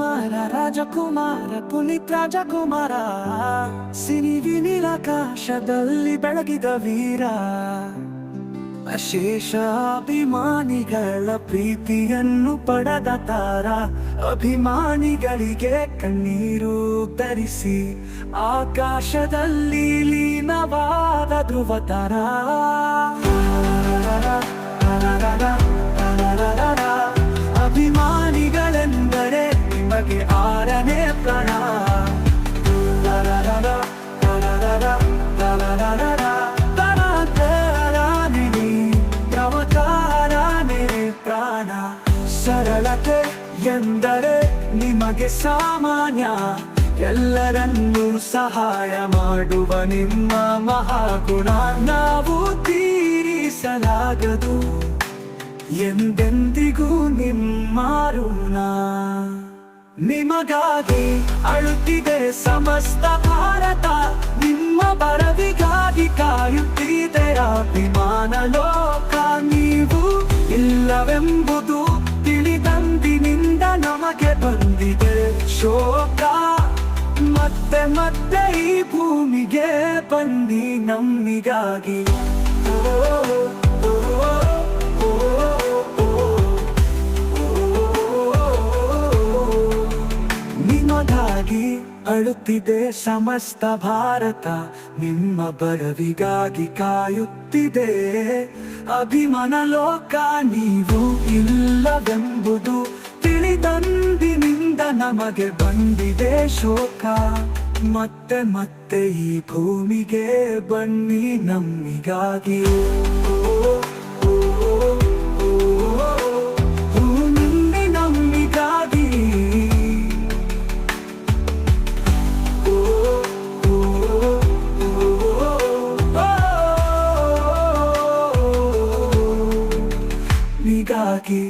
ರಾಜಕುಮಾರ ರಾಜಕುಮಾರ ಪುನೀತ್ ರಾಜಕುಮಾರ ಸಿರಿವಿ ನೀಲಾಕಾಶದಲ್ಲಿ ಬೆಳಗಿದ ವೀರ ಅಶೇಷ ಅಭಿಮಾನಿಗಳ ಪ್ರೀತಿಯನ್ನು ಪಡೆದ ತಾರ ಅಭಿಮಾನಿಗಳಿಗೆ ಕಣ್ಣೀರು ಧರಿಸಿ ಆಕಾಶದಲ್ಲಿ ಲೀನವಾದ ಧ್ರುವ ತಾರ ಅಭಿಮಾನಿಗಳೆಂದರೆ ನಿಮಗೆ ಆರನೇ ಪ್ರಾಣ ಪ್ರಾಣ ಸರಳತೆ ಎಂದರೆ ನಿಮಗೆ ಸಾಮಾನ್ಯ ಎಲ್ಲರನ್ನೂ ಸಹಾಯ ಮಾಡುವ ನಿಮ್ಮ ಮಹಾಗುಣ ನಾವು ತೀರಿಸಲಾಗದು ಎಂದೆಂದಿಗೂ ನಿಮ್ಮ ಋಣ ನಿಮಗಾಗಿ ಅಳುತ್ತಿದೆ ಸಮಸ್ತ ಭಾರತ ನಿಮ್ಮ ಬರವಿಗಾಗಿ ಕಾಯುತ್ತಿದೆ ಅಭಿಮಾನ ಲೋಕ ನೀವು ಇಲ್ಲವೆಂಬುದು ತಿಳಿದಂದಿನಿಂದ ನಮಗೆ ಬಂದಿದೆ ಶೋಕ ಮತ್ತೆ ಮತ್ತೆ ಈ ಭೂಮಿಗೆ ಬನ್ನಿ ನಮ್ಮಿಗಾಗಿ ನಿಮಗಾಗಿ ಅಳುತ್ತಿದೆ ಸಮಸ್ತ ಭಾರತ ನಿಮ್ಮ ಬರವಿಗಾಗಿ ಕಾಯುತ್ತಿದೆ ಅಭಿಮಾನ ಲೋಕ ನೀವು ಇಲ್ಲವೆಂಬುದು ತಿಳಿದಂದಿನಿಂದ ನಮಗೆ ಬಂದಿದೆ ಶೋಕ ಮತ್ತೆ ಮತ್ತೆ ಈ ಭೂಮಿಗೆ ಬನ್ನಿ ನಮ್ಮಿಗಾಗಿ ನಿಗಾಗಿ